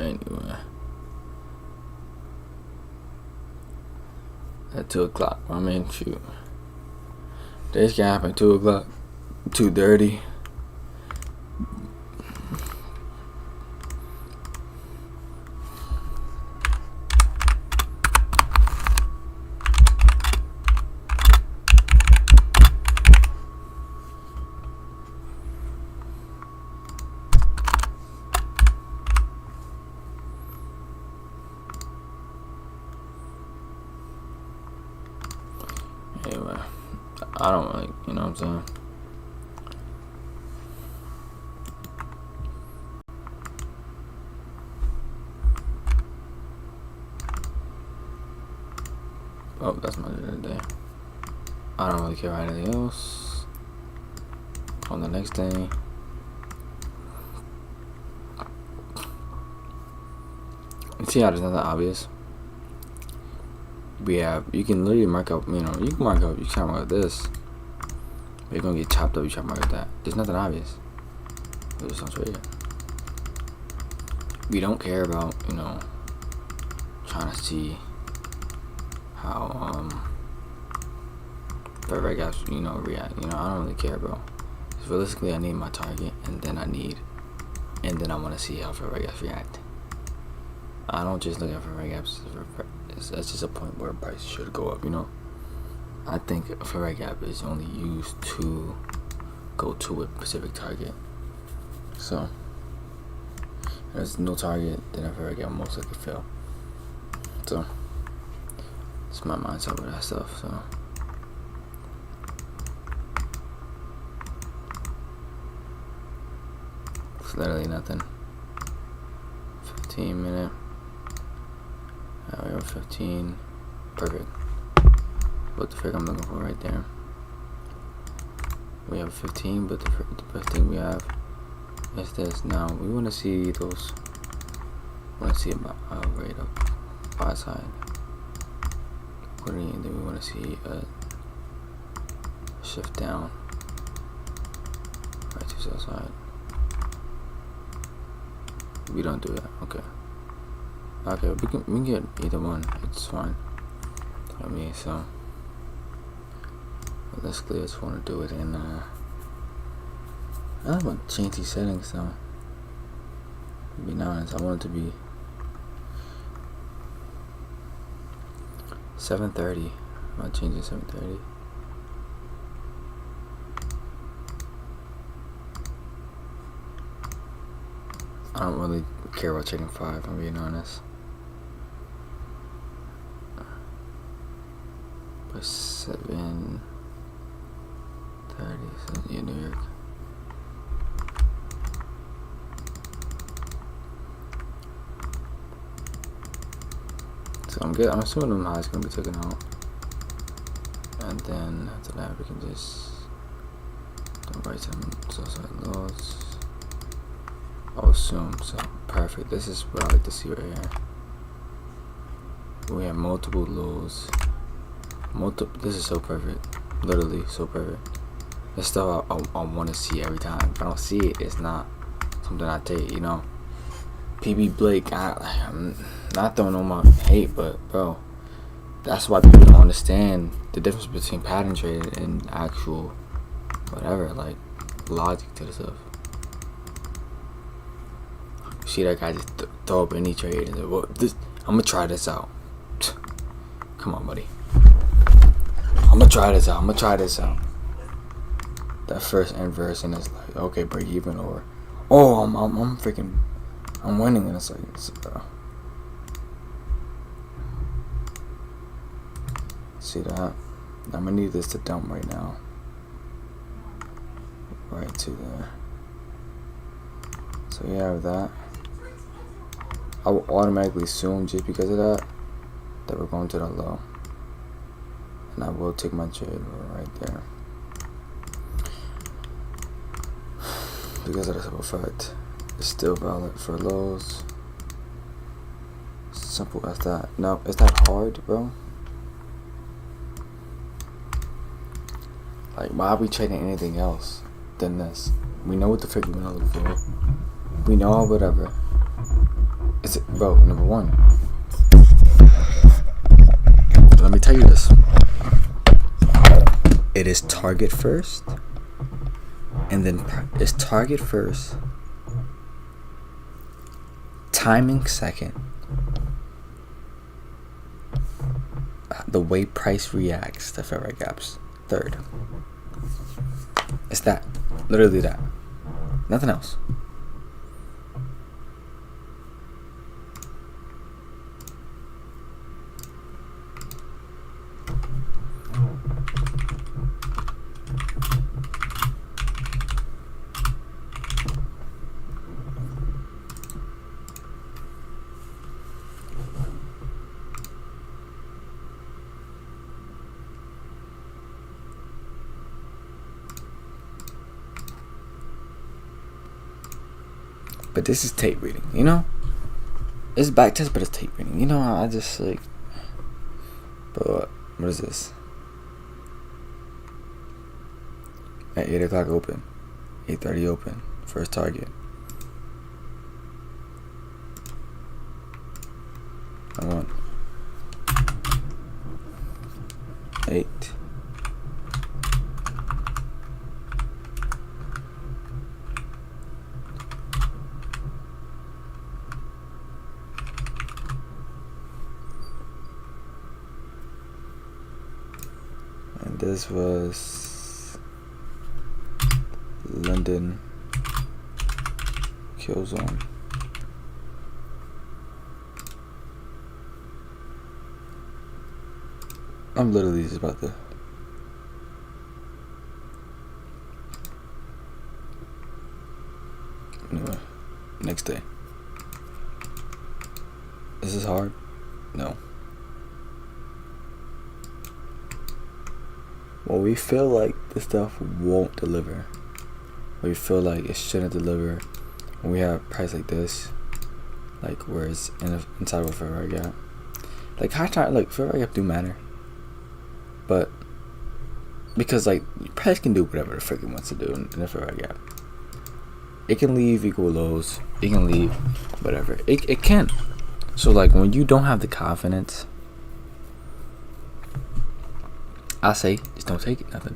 Anyway, at 2 o'clock. I mean, shoot. This can happen 2 o'clock, 2:30. Anyway, I don't like, you know what I'm saying? Oh, that's my day today. I don't really care about anything else. On the next day. You see how there's nothing obvious? You can literally mark up, you can mark up, you can mark up this. But you're gonna get chopped up, you try to mark up that. There's nothing obvious. There's something right here. We don't care about, trying to see how, fair gaps, react. I don't really care, bro. Because realistically, I need my target, and then I want to see how fair gaps react. I don't just look at fair gaps. That's just a point where price should go up, I think a fair gap is only used to go to a specific target. So, if there's no target, then a fair gap most likely fail. So, it's my mindset with that stuff, so. It's literally nothing. 15 minute. We have 15. Perfect. What the frick I'm looking for right there. We have 15, but the best thing we have is this. Now we want to see those. We want to see about right up buy side. And then we want to see a shift down right to sell side. We don't do that. Okay, we can get either one. It's fine. So basically, I just want to do it in. I don't want to change these settings though. To be honest, I want it to be 7:30. I'm gonna change it to 7:30. I don't really care about checking 5. I'm being honest. But 7:30, in New York. So I'm assuming them highs gonna be taken out, and then after that we can just write some sell-side lows. I'll assume so. Perfect. This is what I like to see right here. We have multiple lows. This is so perfect. Literally so perfect. This stuff I want to see every time. If I don't see it, it's not something I take. PB Blake. I'm not throwing on my hate, but bro, that's why people don't understand the difference between pattern trading and actual whatever, like logic to the stuff. See that guy just throw up any trade and say, well, I'm gonna try this out. Come on, buddy. I'm gonna try this out. That first inverse, and it's like, okay, break even, or I'm winning, and it's like, see that? I'm gonna need this to dump right now. Right to there. So you have that. I will automatically assume, just because of that we're going to the low. And I will take my trade right there. Because of the simple fact, it's still valid for lows. Simple as that. No, it's not hard, bro. Like, why are we trading anything else than this? We know what the frick we're gonna look for. We know whatever. It's bro. Number one, let me tell you this. It is target first, and then it's target first, timing second, the way price reacts to fair rate gaps third. It's that, literally that, nothing else. But this is tape reading, you know? It's backtest, but it's tape reading. You know, I just like. But what is this? At 8 o'clock open, 8:30 open, first target. I want 8. And this was London kill zone. I'm literally just about to. Anyway, next day. This is hard? No. When we feel like this stuff won't deliver, we feel like it shouldn't deliver, when we have a price like this, like where it's inside of a fair rate gap, like high time, like fair rate gap do matter, but because like price can do whatever the frick it wants to do in a fair rate gap. It can leave equal lows, it can leave whatever, it can. So like when you don't have the confidence, I say just don't take it, nothing.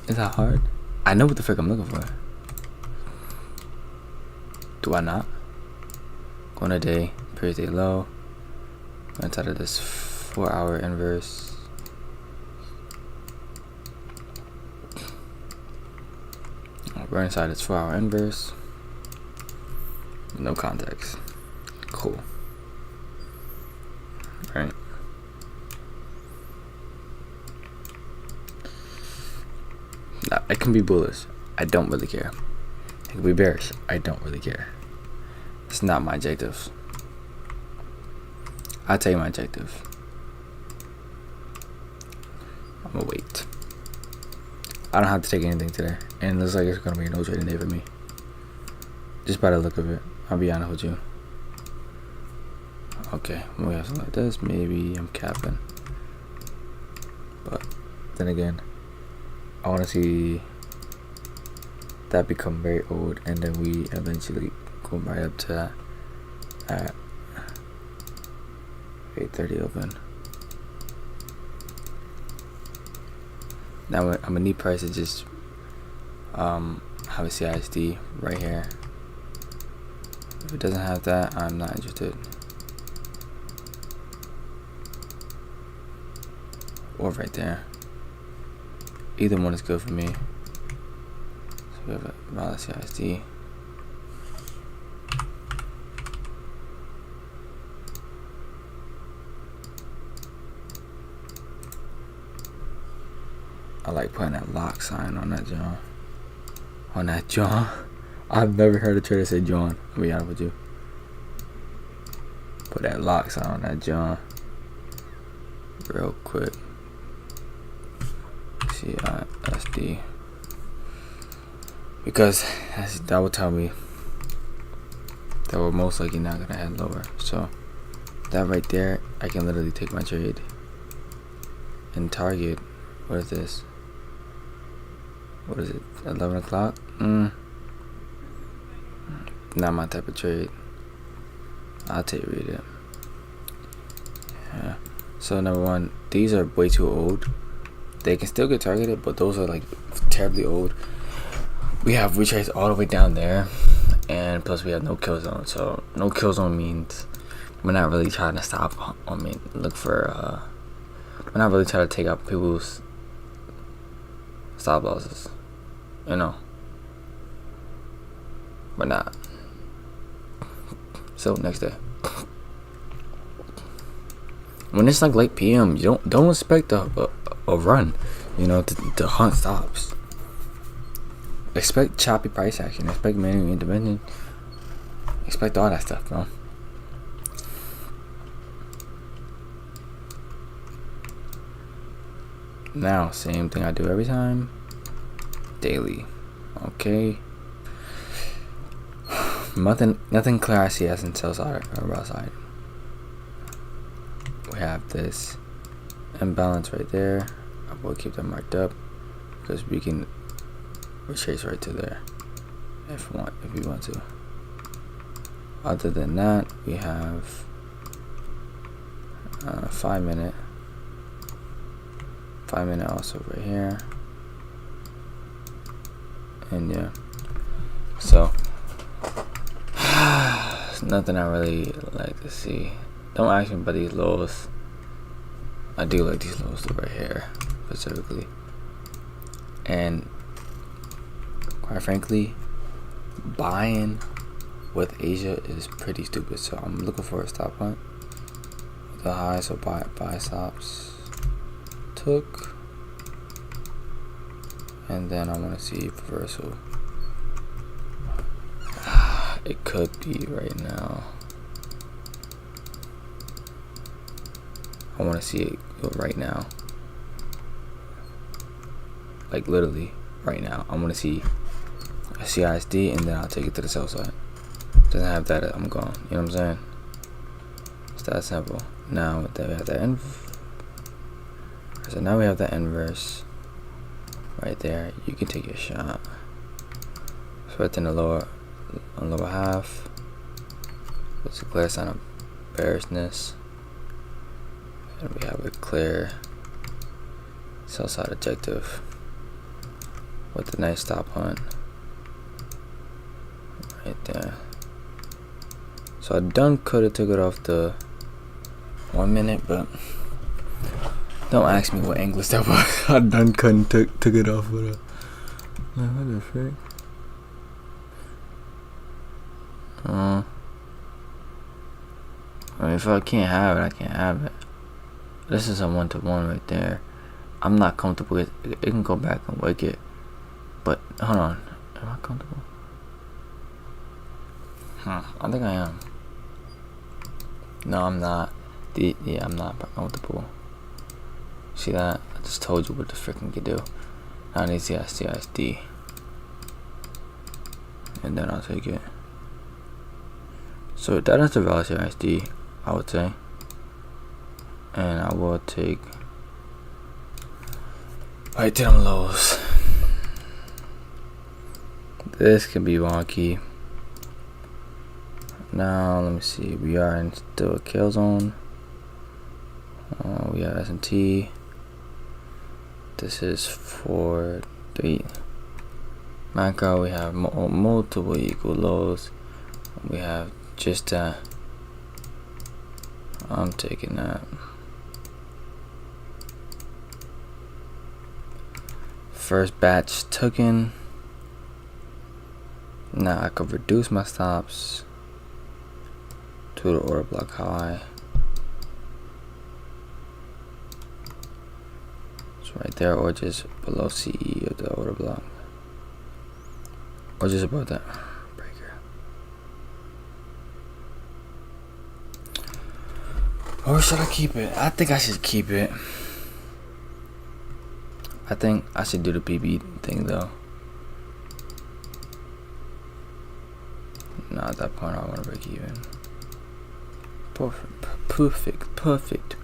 Is that hard? I know what the frick I'm looking for. Do I not? Go on a day, previous day low. Go inside of this 4-hour inverse. Right inside this 4-hour inverse. No context. Cool. Right. Now, it can be bullish. I don't really care. It can be bearish. I don't really care. It's not my objective. I'll tell you my objective. I'm gonna wait. I don't have to take anything today, and it looks like it's gonna be a no trading day for me. Just by the look of it, I'll be honest with you. Okay, when we have something like this, maybe I'm capping. But then again, I want to see that become very old, and then we eventually go right up to that at 8:30 open. Now I'm gonna need price to just have a CISD right here. If it doesn't have that, I'm not interested. Or right there. Either one is good for me. So we have a valid CISD. I like putting that lock sign on that jaw. On that jaw. I've never heard a trader say John. I'll be honest with you. Put that lock sign on that jaw. Real quick. CISD. Because that would tell me that we're most likely not gonna head lower. So that right there, I can literally take my trade and target. What is this? What is it? 11 o'clock? Not my type of trade. I'll take read it. Yeah. So number one, these are way too old. They can still get targeted, but those are like terribly old. We have retrace all the way down there, and plus we have no kill zone. So no kill zone means we're not really trying to stop. I mean, look for. We're not really trying to take out people's stop losses. You know. We're not. So next day. When it's like late PM, you don't expect a run, you know, to hunt stops. Expect choppy price action. Expect manual intervention. Expect all that stuff, bro. Now, same thing I do every time. Daily. Okay. Nothing clear I see as in sell side or buy side. We have this imbalance right there. I will keep that marked up because we can retrace right to there if we want to. Other than that, we have 5 minute also right here, and yeah. So it's nothing I really like to see. Don't ask me about these lows. I do like these lows right here specifically, and quite frankly, buying with Asia is pretty stupid. So I'm looking for a stop hunt. The high, so buy stops. Took, and then I want to see reversal. It could be right now. I want to see it go right now. Like literally right now. I want to see a CISD, and then I'll take it to the sell side. Doesn't have that, I'm gone. You know what I'm saying? It's that simple. Now that we have that so now we have that inverse right there. You can take your shot. So it's in the lower half. It's a clear sign of bearishness. And we have a clear sell side objective with a nice stop hunt right there. So I could have took it off the 1 minute, but don't ask me what English that was. I couldn't took it off with a. Man, what the frick? I mean, if I can't have it, I can't have it. This is a 1-to-1 right there. I'm not comfortable with it. It can go back and wake it, but hold on. Am I comfortable? I think I am. No, I'm not. Yeah, I'm not comfortable. See that? I just told you what the frick I could do. I need CISD. And then I'll take it. So that is the valid CISD, I would say. And I will take right to them lows. This can be wonky. Now let me see. We are in still a kill zone. We have S&T. This is 4-3 macro. We have multiple equal lows. We have just that. I'm taking that. First batch taken. Now I could reduce my stops to the order block high. It's right there, or just below CE of the order block, or just above that breaker. Or should I keep it? I think I should keep it. I think I should do the PB thing though. No, at that point I want to break even. Perfect.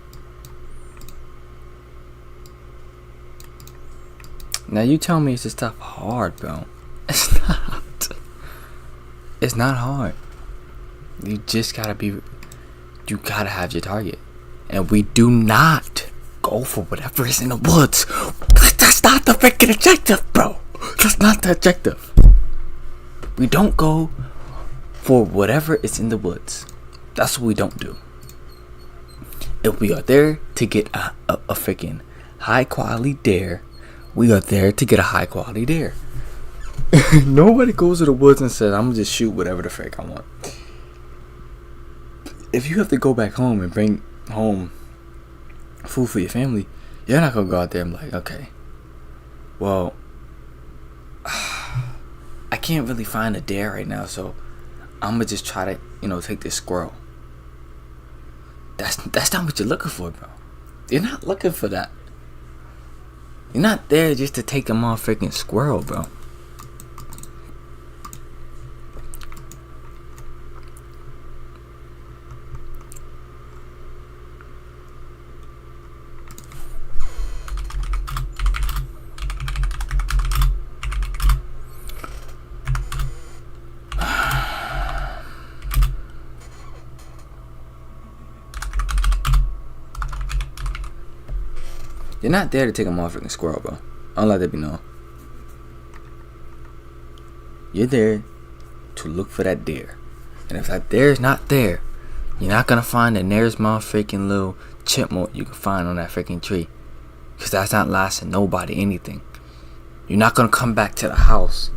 Now you tell me it's just stuff hard, bro. It's not. It's not hard. You just gotta be. You gotta have your target, and we do not go for whatever is in the woods. That's not the freaking objective, bro. That's not the objective. We don't go for whatever is in the woods. That's what we don't do. If we are there to get a freaking high quality dare, we are there to get a high quality dare. Nobody goes to the woods and says, I'm gonna just shoot whatever the frick I want. If you have to go back home and bring home food for your family, you're not gonna go out there and be like, okay, well, I can't really find a dare right now, so I'm gonna just try to, take this squirrel. That's not what you're looking for, bro. You're not looking for that. You're not there just to take a motherfucking squirrel, bro. You're not there to take a motherfucking squirrel, bro. I'll let that be known. You're there to look for that deer. And if that deer is not there, you're not gonna find the nearest motherfucking little chipmunk you can find on that freaking tree. Because that's not lasting nobody anything. You're not gonna come back to the house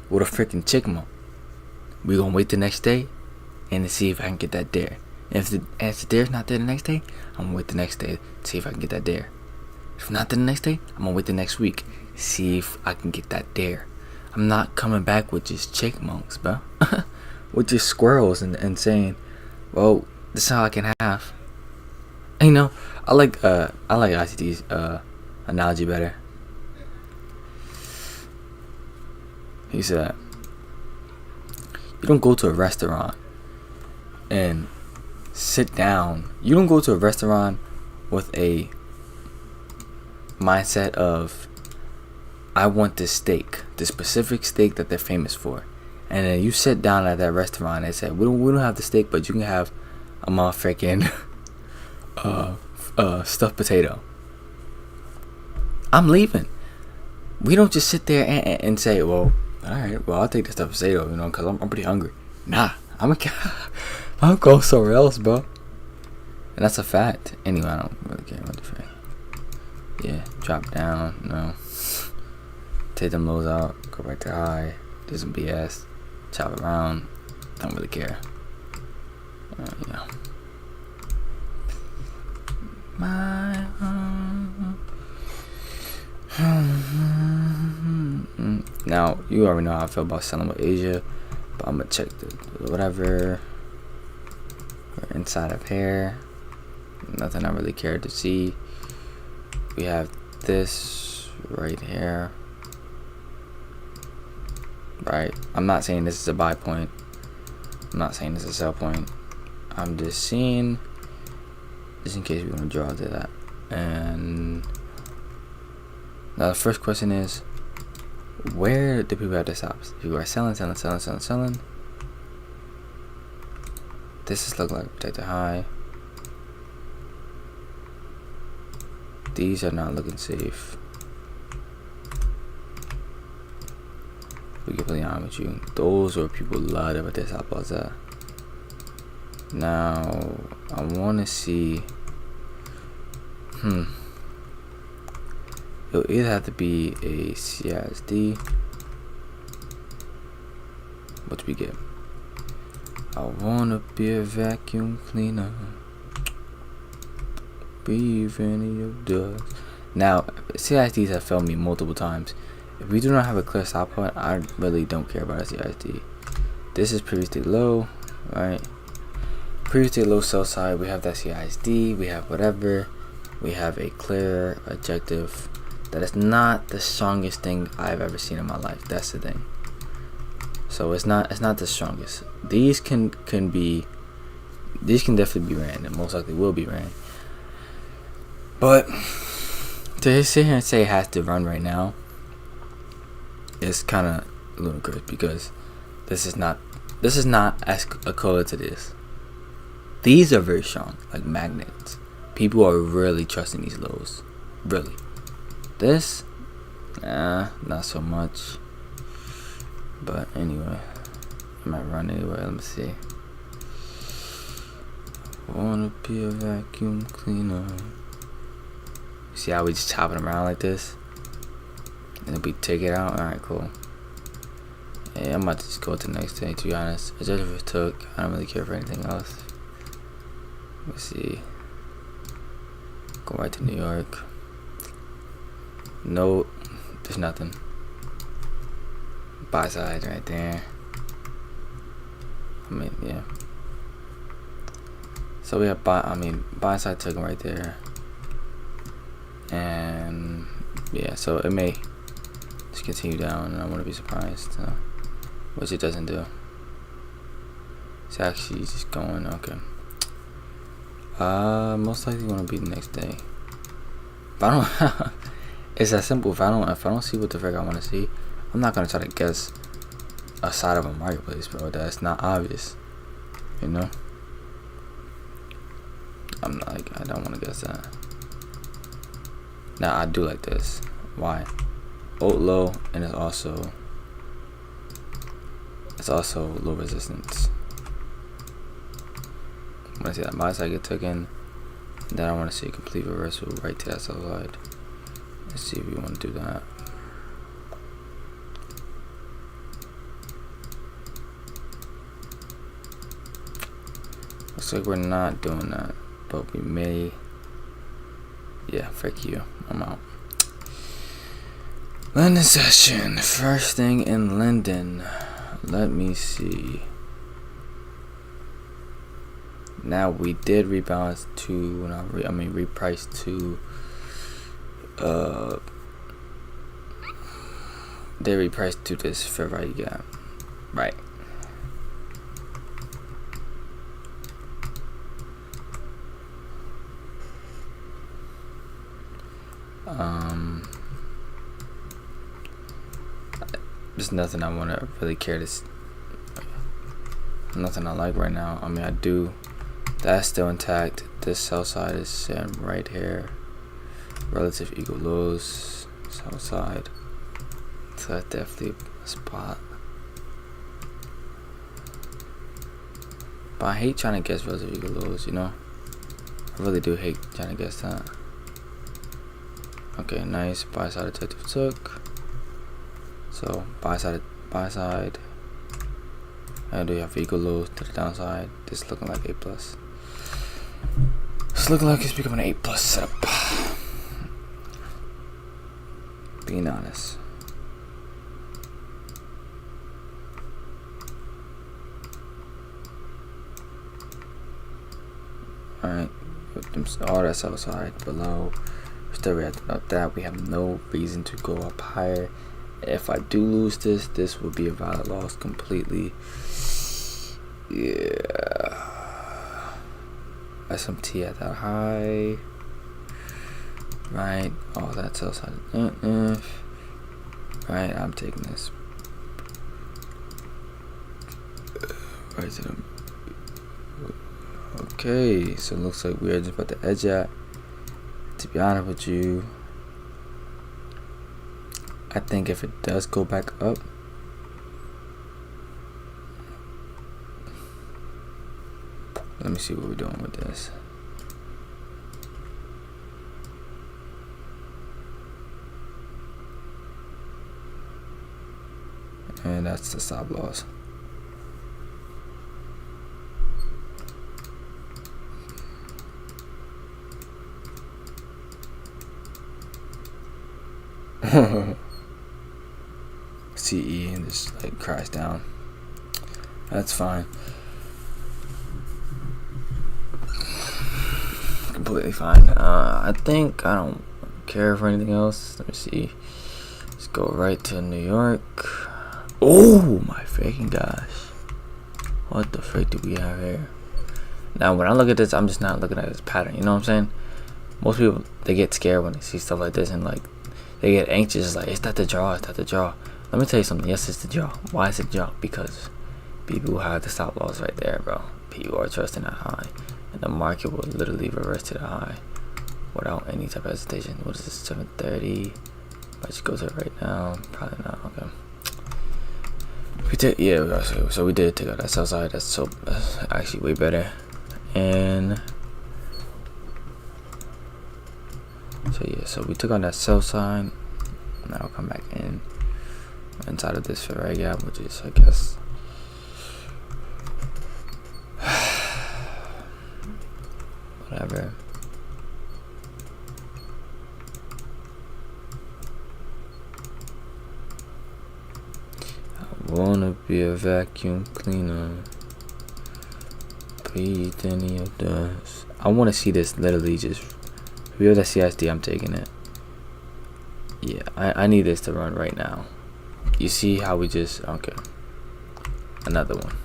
with a freaking chipmunk. We're gonna wait the next day and to see if I can get that deer. If the deer's not there the next day, I'm gonna wait the next day to see if I can get that deer. If not there the next day, I'm gonna wait the next week, see if I can get that deer. I'm not coming back with just chipmunks, bro. With just squirrels and saying, well, this is how I can have. And, I like ICT's analogy better. He said, you don't go to a restaurant and sit down. You don't go to a restaurant with a mindset of, I want this steak, this specific steak that they're famous for, and then you sit down at that restaurant and say, we don't have the steak, but you can have a motherfucking stuffed potato. I'm leaving. We don't just sit there and say, well, alright, well, I'll take the stuffed potato, because I'm pretty hungry. Nah, I'll go somewhere else, bro. And that's a fact. Anyway, I don't really care about the fact. Yeah, drop down, take them lows out, go back to high, do some BS, chop around, don't really care. Now, you already know how I feel about selling with Asia, but I'm gonna check the whatever. We're inside of here. Nothing I really care to see. We have this right here. Right. I'm not saying this is a buy point. I'm not saying this is a sell point. I'm just seeing, just in case we want to draw to that. And now the first question is, where do people have their stops? People are selling. This is look like protected high. These are not looking safe. To be completely honest with you, those are people love to put their stop loss at. Now I want to see. It'll either have to be a CISD. What do we get? I wanna be a vacuum cleaner. Breathe in your dust. Now, CISDs have failed me multiple times. If we do not have a clear stop point, I really don't care about a CISD. This is previously low, right? Previously low sell side. We have that CISD. We have whatever. We have a clear objective. That is not the strongest thing I've ever seen in my life. That's the thing. So it's not the strongest. These can definitely be ran, and most likely will be ran. But to sit here and say it has to run right now is kind of ludicrous, because This is not as equivalent to this. These are very strong, like magnets. People are really trusting these lows. Really. This, not so much. But anyway, I might run anyway. Let me see. Wanna be a vacuum cleaner. See how we just chopping them around like this? And then we take it out. Alright, cool. Yeah, I'm about to just go to the next day, to be honest. I just took. I don't really care for anything else. Let's see. Go right to New York. No, there's nothing. Buy side right there. I mean, yeah. So we have buy side token right there. And yeah, so it may just continue down, and I wouldn't be surprised. Which it doesn't do. It's actually just going okay. Most likely gonna be the next day. But I don't. It's that simple. If I don't see what the frick I want to see, I'm not gonna try to guess a side of a marketplace, bro. That's not obvious. You know. I'm not like, I don't want to guess that. Now I do like this. Why? Oat low, and it's also low resistance. I want to see that my side get taken. Then I want to see a complete reversal right to that sell side. Let's see if we want to do that. Looks like we're not doing that, but we may. Yeah, frick you. I'm out. London session. First thing in London. Let me see. Now we did rebalance to, reprice to. They repriced to this fair value gap, right? There's nothing I want to really care to. Nothing I like right now. I mean, I do. That's still intact. This sell side is sitting right here. Relative equal lows. Sell side. So that's definitely a spot. But I hate trying to guess relative equal lows, you know? I really do hate trying to guess that. Okay, nice. Buy side detective took. So buy side. And we have equal lows to the downside. This is looking like A+. It's looking like it's becoming an A+ setup. Being honest. Alright, all that sell side below. We're still reacting up that. We have no reason to go up higher. If I do lose this, this will be a valid loss completely. Yeah. SMT at that high. Right. All that sell side. Right. I'm taking this. Right to them. Okay. So it looks like we're just about to edge at. To be honest with you, I think if it does go back up, let me see what we're doing with this. And that's the stop loss. CE and just like crash down. That's fine. Completely fine. I think I don't care for anything else. Let me see. Let's go right to New York. Oh my freaking gosh. What the frick do we have here? Now when I look at this, I'm just not looking at this pattern. You know what I'm saying? Most people, they get scared when they see stuff like this and like they get anxious. It's like, is that the draw? Is that the draw? Let me tell you something. Yes, it's the draw. Why is it the draw? Because People have the stop loss right there, bro. People are trusting that high, and the market will literally reverse to the high without any type of hesitation. What is this? 730. Let's just go to it right now. Probably not. Okay. We did, yeah. So we did take out that sell side. That's actually way better. And so yeah, so we took on that sell side. Now I'll come back inside of this fair gap, which is, I guess, whatever. I wanna be a vacuum cleaner. Breathe any of dust. I wanna see this literally just. If we have that CSD, I'm taking it. Yeah, I need this to run right now. You see how we just, okay. Another one.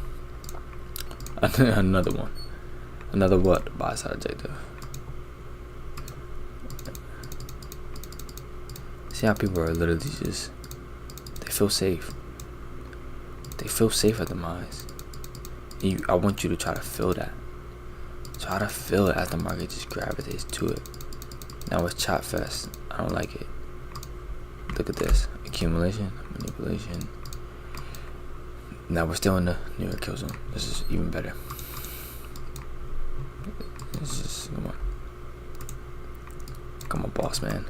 Another one. Another what? Buy side objective. See how people are literally just, they feel safe. They feel safe at the mines. I want you to try to feel that. Try to feel it as the market just gravitates to it. Now it's chop fest. I don't like it. Look at this. Accumulation, manipulation. Now we're still in the New York kill zone. This is even better. This is, come on, boss man.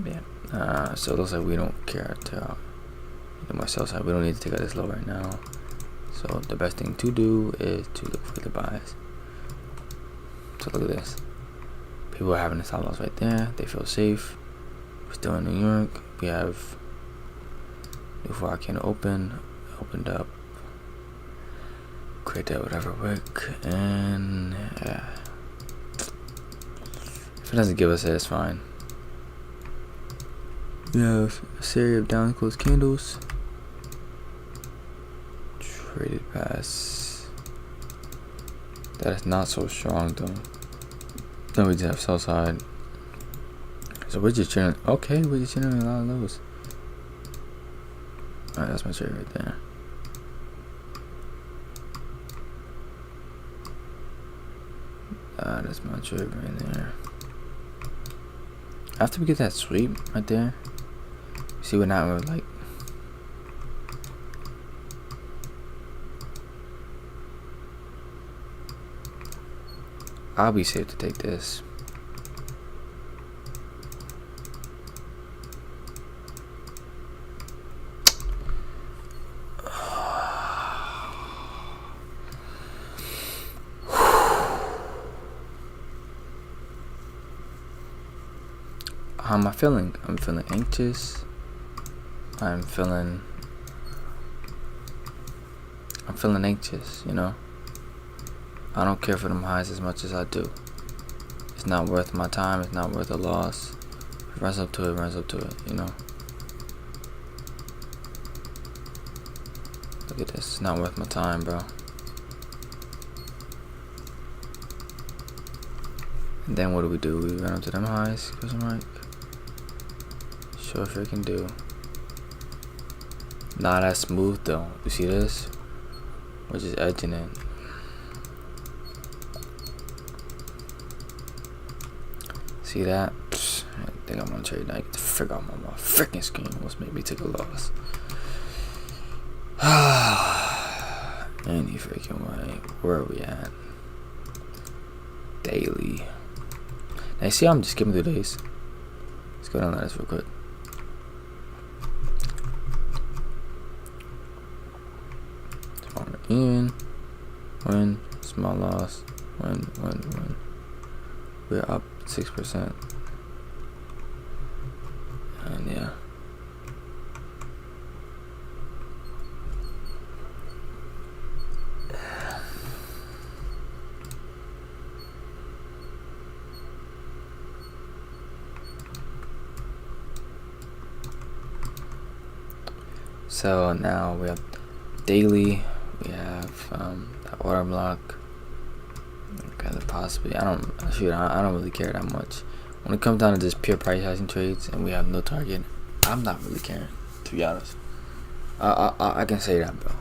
Yeah. So it looks like we don't care to my sell side. We don't need to take out this low right now. So the best thing to do is to look for the buys. So look at this. People are having the stop loss right there. They feel safe. We're still in New York. We have before I can opened up, create that whatever wick, and yeah. If it doesn't give us it, it's fine. We have a series of down close candles. Traded pass. That is not so strong though. Then we just have sell side. So we're just chilling. Okay, we're just chilling a lot of those. Alright, that's my trade right there. That's my trade right there. After we get that sweep right there, see what now we're like. I'll be safe to take this. How am I feeling? I'm feeling anxious. I'm feeling anxious, you know. I don't care for them highs as much as I do. It's not worth my time. It's not worth a loss. If it runs up to it, you know. Look at this. It's not worth my time, bro. And then what do? We run up to them highs? Question mark. Sure freaking do. Not that smooth though. You see this? We're just edging it. See that? I think I'm gonna trade that. Get the frick out my freaking screen. Let's make me take a loss. Any freaking way. Where are we at? Daily. Now you see I'm just skipping through days. Let's go down that real quick. Win, small loss, win. We're up 6%. And yeah. So now we have daily. We have that order block. Okay, possibly. I don't really care that much. When it comes down to just pure price action trades and we have no target, I'm not really caring, to be honest. I can say that, bro.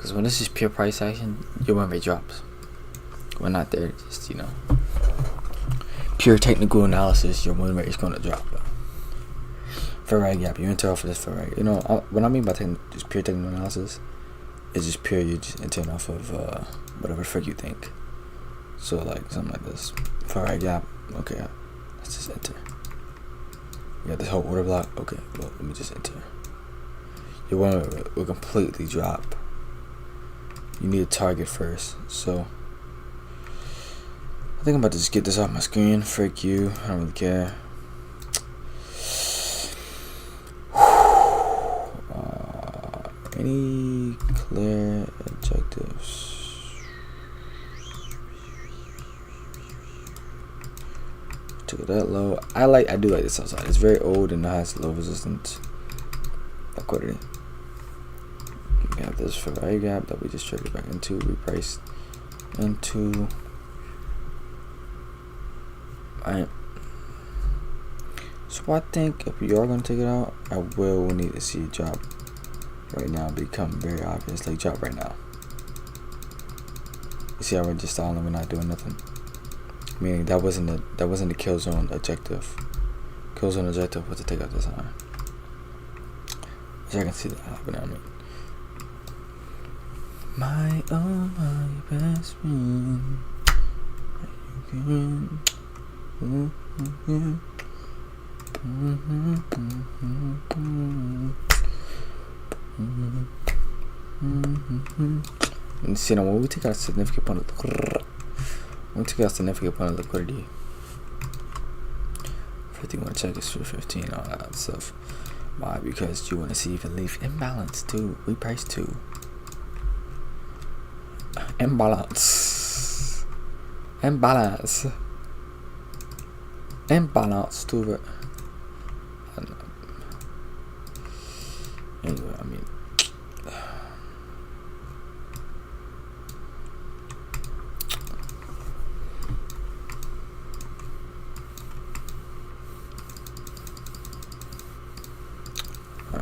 Because when this is pure price action, your win rate drops. We're not there, just, you know, pure technical analysis, your win rate is going to drop. Fair value gap, you enter off of this fair value. You know, what I mean by just pure technical analysis is just pure, you just enter off of whatever the frick you think. So, like, something like this. Fair value gap, okay, let's just enter. You got this whole order block, okay, well, let me just enter. Your win rate will completely drop. You need a target first, so I think I'm about to just get this off my screen. Frick you, I don't really care. Any clear objectives? Took it that low. I do like this outside. It's very old and it has low resistance liquidity. We have this fair value gap that we just traded back into, repriced into. Alright. So I think if we are going to take it out, I will need to see it drop right now, become very obvious. Like, drop right now. You see how we're just stalling, we're not doing nothing. Meaning that wasn't the kill zone objective. Kill zone objective was to take out this high. So I can see that happening on me. My best friend. You see now when we take out significant point of liquidity, 51 check is 15, all that stuff. Why? Because you want to see if it leaves imbalance too. We price two. Imbalance too.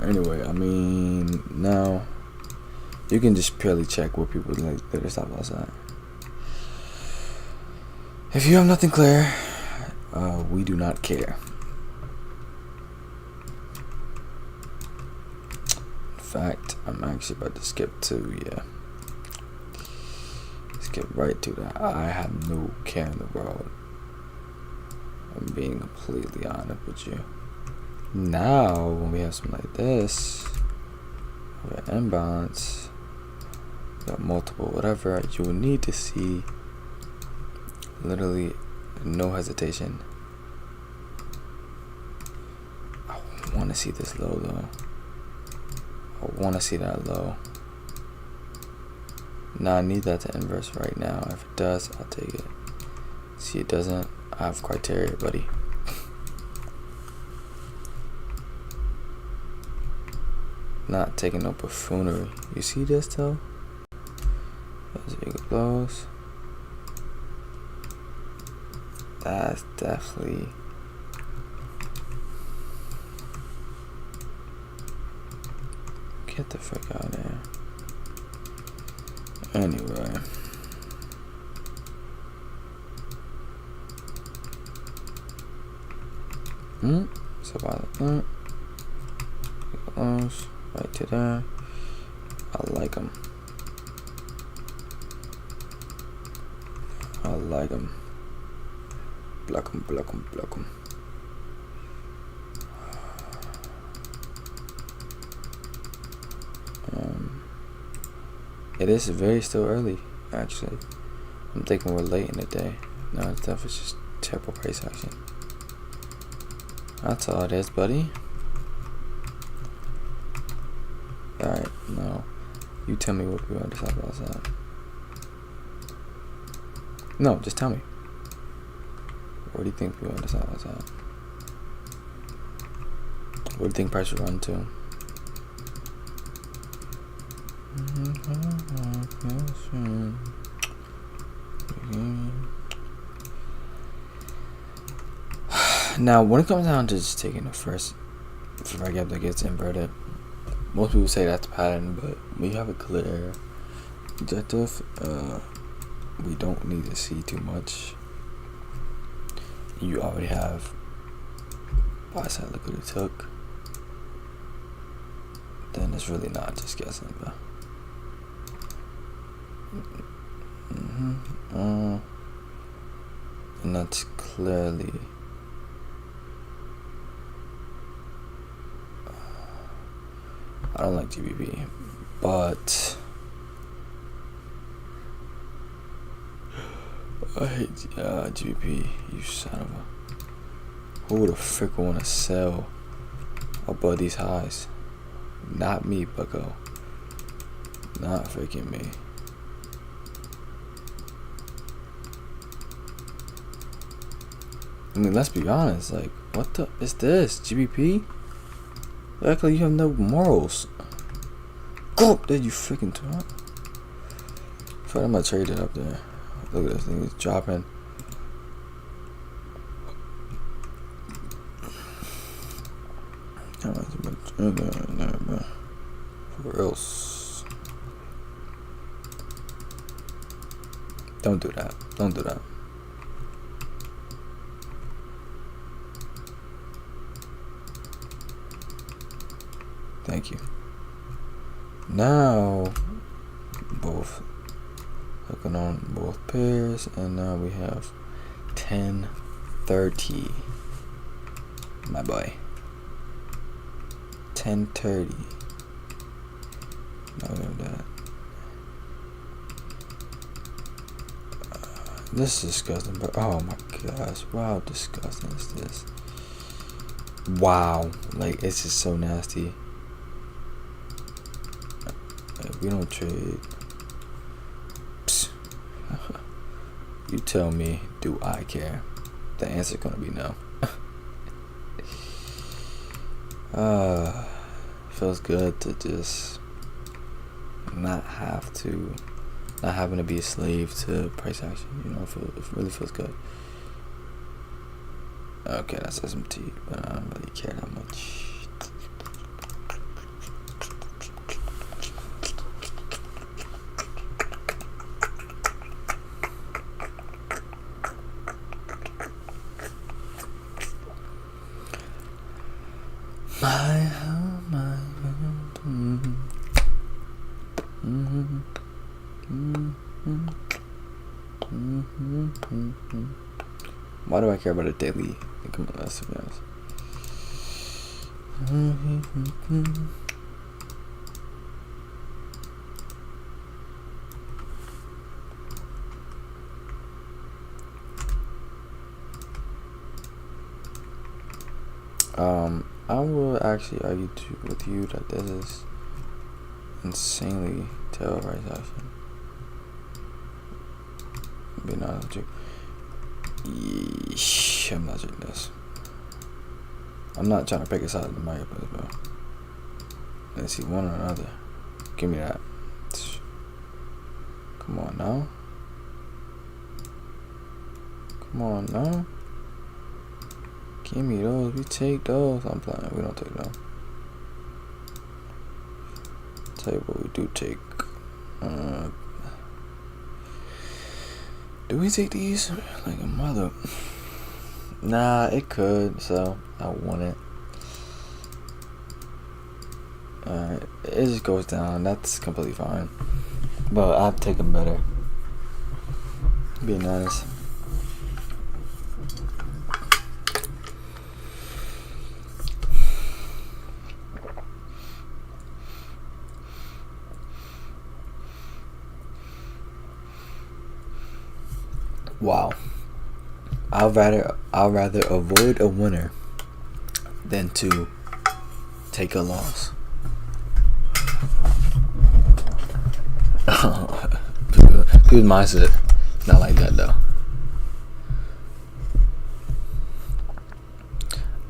Anyway, I mean, now you can just purely check what people like their stop loss at. If you have nothing clear, we do not care. In fact, I'm actually about to skip right to that. I have no care in the world. I'm being completely honest with you. Now, when we have something like this, we have imbalance, we got multiple whatever, you will need to see literally no hesitation. I want to see this low though. I want to see that low. Now I need that to inverse right now. If it does, I'll take it. See, it doesn't. I have criteria, buddy. Not taking no buffoonery. You see this though? Those big blows. That's definitely get the frick out of there. Anyway. So by the close right to there. I like them. I like them. Block them, block them, block them. It is very still early, actually. I'm thinking we're late in the day. No, it's definitely just terrible price action. That's all it is, buddy. Alright, no. You tell me what we want to talk about that. No, just tell me. What do you think we want to talk about that? What do you think price should run to? Now, when it comes down to just taking the first gap that gets inverted, most people say that's pattern, but when you have a clear Objective, we don't need to see too much. You already have buy side liquidity took. Then it's really not just guessing, but and that's clearly I don't like GBP, but I hate GBP. You son of a. Who the frick would want to sell above these highs? Not me, bucko. Not freaking me. I mean, let's be honest. Like, what the is this? GBP? Act like you have no morals. Go up there, you freaking twat. Fuck, I'm gonna trade it up there. Look at this thing, it's dropping. For else. Don't do that. Don't do that. Thank you. Now, both looking on both pairs, and now we have 10:30. My boy. 10:30. Now we have that. This is disgusting, but oh my gosh, wow, disgusting is this? Wow, like it's just so nasty. Like, we don't trade. Psst. You tell me, do I care? The answer's gonna be no. Feels good to just not having to be a slave to price action. You know, it really feels good. Okay, that's SMT, but I don't really care that much. Why do I care about a daily? Come on, let's be honest. I will actually argue with you that this is insanely terrible price action. Being honest with you. Yeesh, I'm not doing this. I'm not trying to pick a side of the marketplace, bro. Let's see, one or another. Give me that. Come on now. Come on now. Give me those. We take those. I'm playing. We don't take them. Tell you what we do take. Do we take these? Like a mother. Nah, it could, so I want it. It just goes down. That's completely fine. But I've taken better. Being honest. Wow. I'd rather avoid a winner than to take a loss. Good mindset. Not like that though.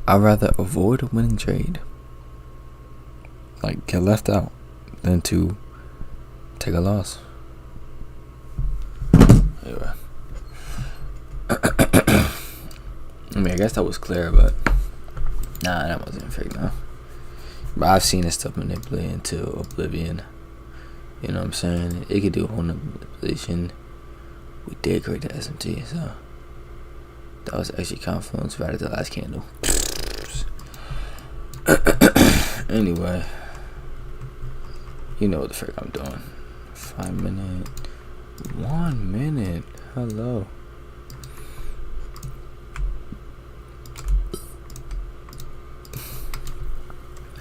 I'd rather avoid a winning trade, like get left out, than to take a loss. Anyway. I mean, I guess that was clear, but nah, that wasn't fake, no. But I've seen this stuff manipulated into oblivion. You know what I'm saying? It could do on the position. We did create the SMT, so that was actually confluence right at the last candle. Anyway, you know what the frick I'm doing. 5 minute, 1 minute. Hello.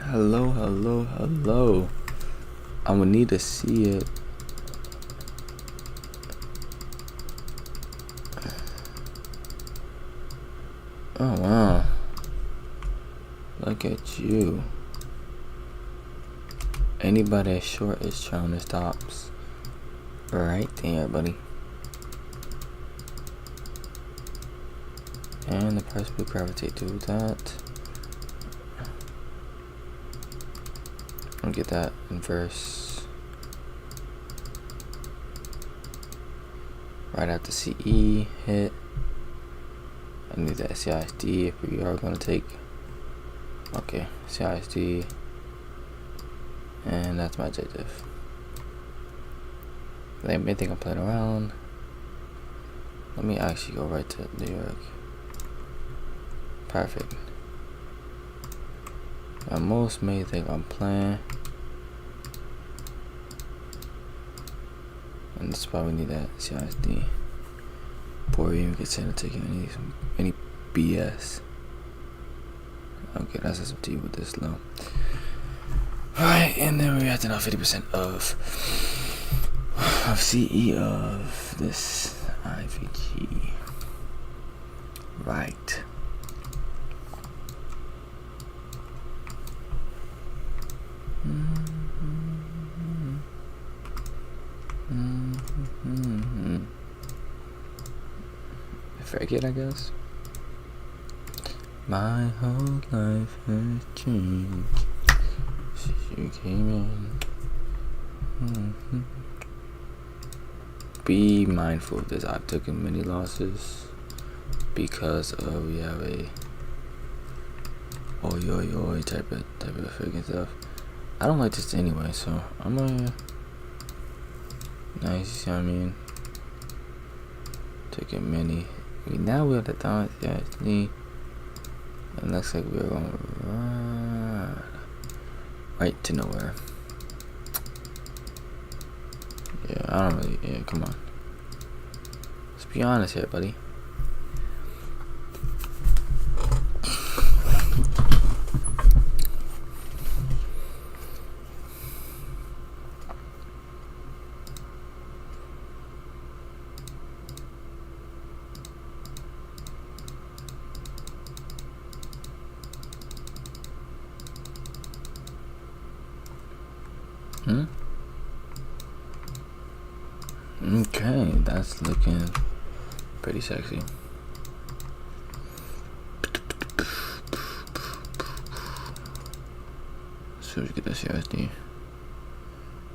Hello. I'm gonna need to see it. Oh wow. Look at you. Anybody that's short is showing the stops. Right there, buddy. And the price will gravitate to that. I'll get that inverse. Right after CE hit. I need that CISD if we are going to take. Okay, CISD. And that's my objective. They may think I'm playing around. Let me actually go right to New York. Perfect. Now most may think I'm playing. And that's why we need that CISD. Before we even get sent to taking any BS. Okay, that's SMT with this low. Alright, and then we have to know 50% of CE of this IVG. Right. Forget, I guess. My whole life has changed since you came in. Be mindful of this. I've taken many losses because we have a oi type of freaking stuff. I don't like this anyway, so I'm gonna nice. You know what I mean, taking many. Now we have the down CISD. It looks like we're going right to nowhere. Yeah, I don't really. Yeah, come on. Let's be honest here, buddy. Okay, that's looking pretty sexy. As soon as we get the CSD,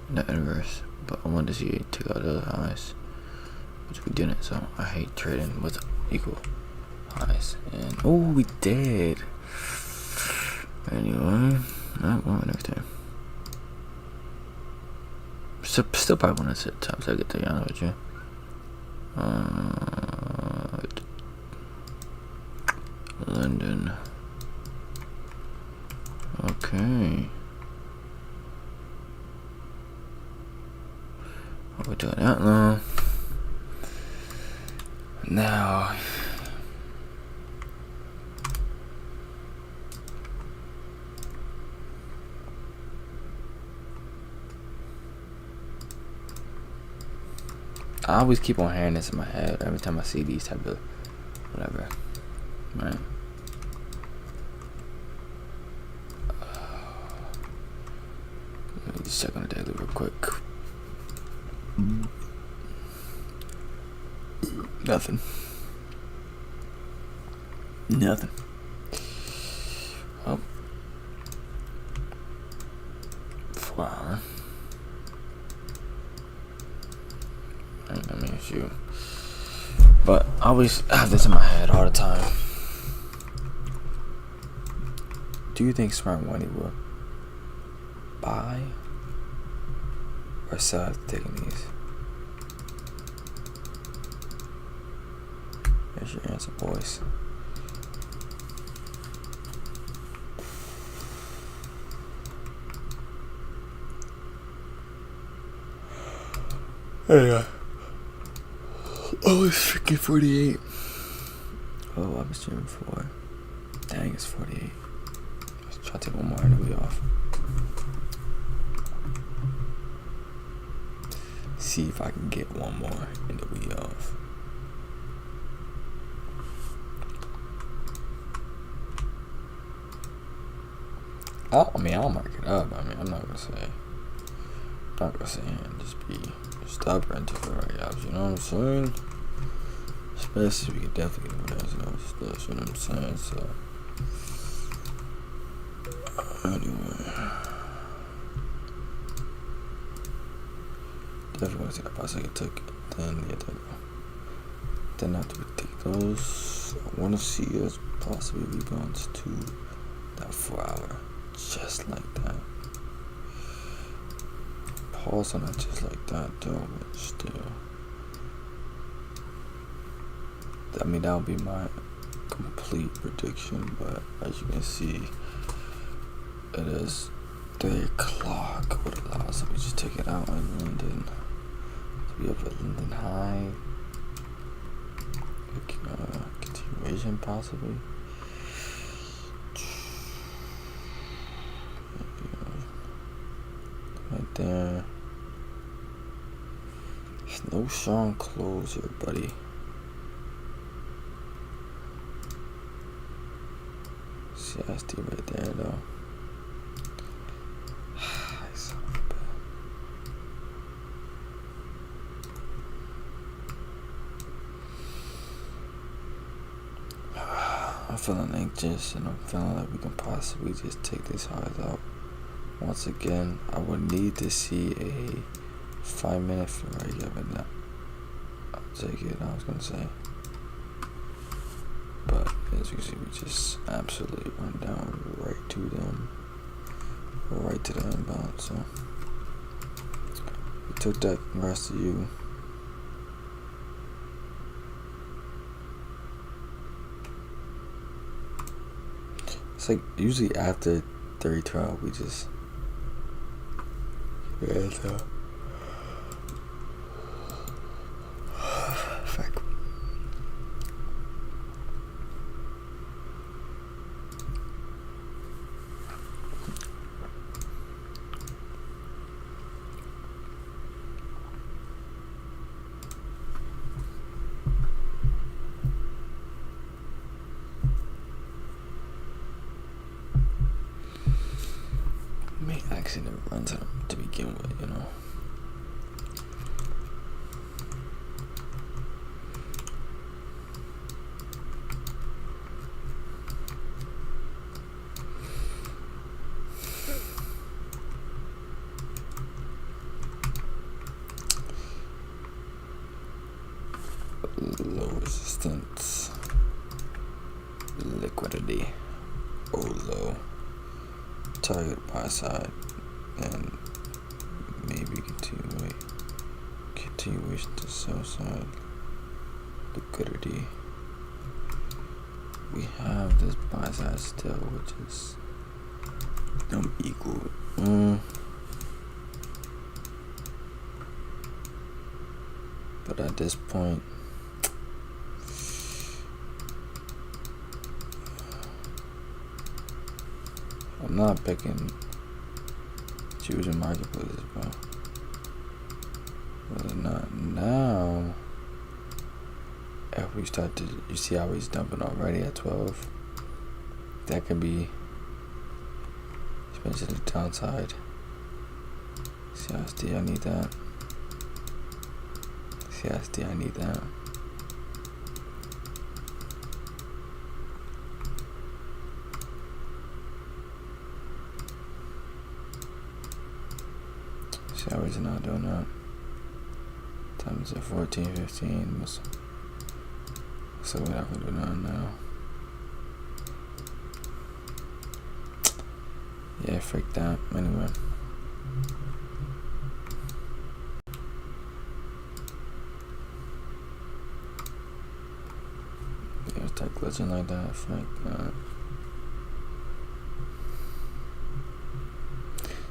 not inverse, but I wanted to see it take out the other highs, which we didn't. So I hate trading with equal highs, and oh, we did. Anyway, not one next time. Still probably want to sit tops. I get to be honest with you. London. Okay. We're doing that long. Now. I always keep on hearing this in my head every time I see these type of whatever, right? Let me just check on the daily real quick. Nothing. Oh. 4 hour. I mean, shoot. But I always have this in my head all the time. Do you think smart money will buy Or Sess taking these? Here's your answer, boys. Hey, oh, it's freaking 48. Oh, I was streaming for. Dang, it's 48. Let's try to take one more and then we off. See if I can get one more and then we off. I'll mark it up. I'm not gonna say. And just be stubborn to the right jobs. You know what I'm saying? Especially we could definitely get the stuff. You know what I'm saying? So anyway, definitely want to take a bus. I could take it. Then after we take those, I want to see us possibly rebounds to that 4 hour, just like that. Pause on it just like that though, but still. That would be my complete prediction, but as you can see, it is 3 o'clock. What allows us, we just take it out in London. So we have a London high. Continuation possibly. Right there. There's no strong close here, buddy. CST right there, though. I'm feeling anxious, and I'm feeling like we can possibly just take this hard out. Once again, I would need to see a 5-minute for but now I'll take it. I was gonna say, but as you can see, we just absolutely run down right to them, right to the inbound. So we took that. Congrats to you. It's like usually after 312 we just fuck. May actually never runs on them to begin with, you know. Low resistance, liquidity, low. Target buy side and maybe continuation to sell side. Liquidity. We have this buy side still, which is equal. But at this point, I'm not picking choosing marketplaces, bro. Whether or not now, if we start to, you see how he's dumping already at 12. That could be especially the downside. CSD, I need that. CSD, I need that. See how he's not doing that. Time is at 14:15. So we're not gonna do that now. Yeah, freak that. Anyway. glitching like that. Frank.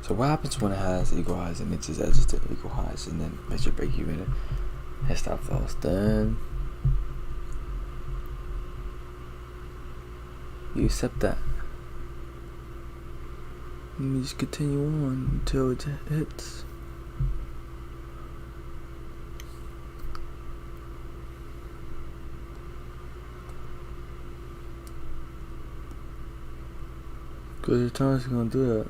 So what happens when it has equal highs and it just edges to equal highs and then makes your break even and stop falls? Then you accept that. And you just continue on until it hits. Because there's times you're gonna do that.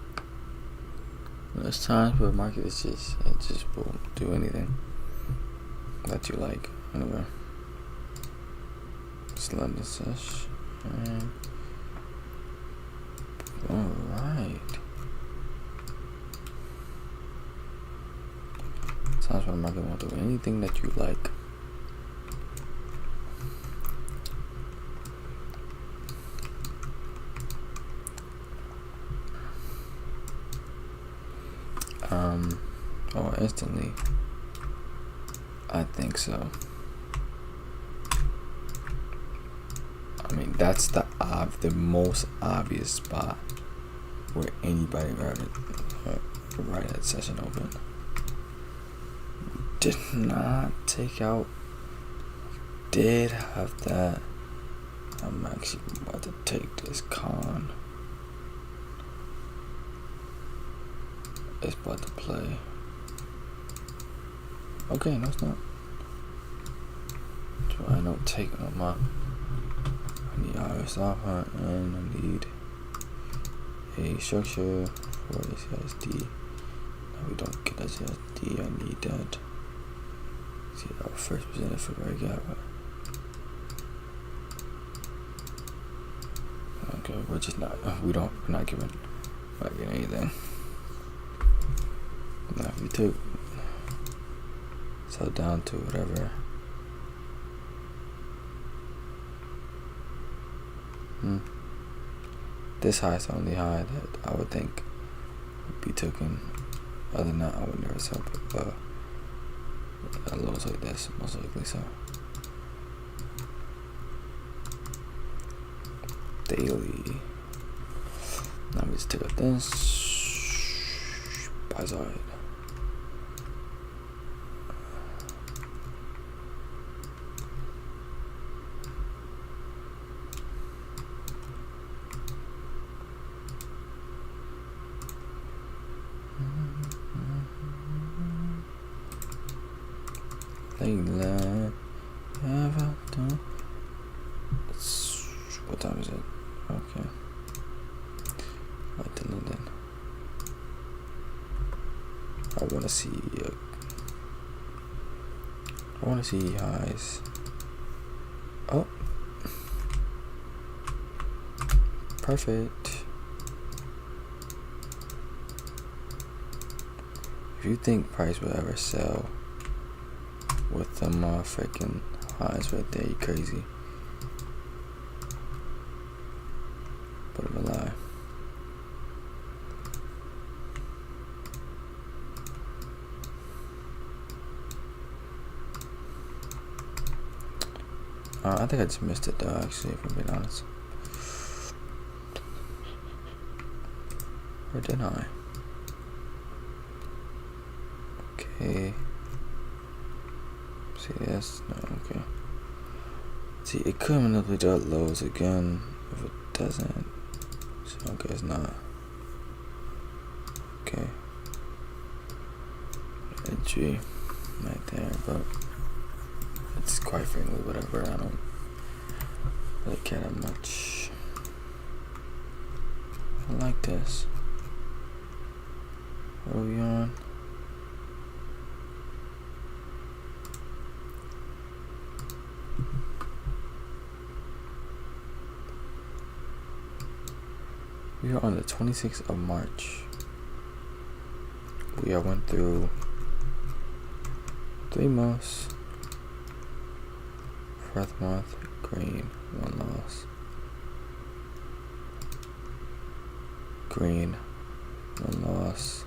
There's times where the market is it just won't do anything that you like. Anyway, just let this Sess. And alright. Times when the market won't do anything that you like. Or instantly. I think so. I mean, that's the most obvious spot where anybody right at session open did not take out. Did have that. I'm actually about to take this con. It's about to play. Okay, no, it's not. So I don't take it on my. I need iris off and I need a structure for ACSD. No, we don't get ACSD. I need that. See, our first presented for where I got. Okay, we're just not. We're not giving anything. Now if we took so down to whatever. This high is the only high that I would think would be taken. Other than that, I would never sell a lows like this, most likely so. Daily. Now we just take up this. Buy side. What time is it? Okay. Right then. I want to see highs. Oh, perfect. If you think price will ever sell with them freaking highs right there, you crazy. But I'm a lie. I think I just missed it though, actually, if I'm being honest. Or did I? Okay. See this? No, okay. See, it could manipulate the lows again if it doesn't. So, okay, it's not. Okay. Entry right there, but it's quite frankly whatever. I don't really care that much. I like this. What are we on? We are on the 26th of March. We went through 3 months. 4th month, green, 1 loss. Green, 1 loss.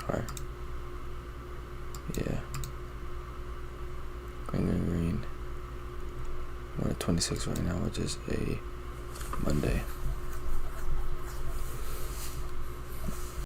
Alright. Yeah. Green. Where 26th right now, which is a Monday.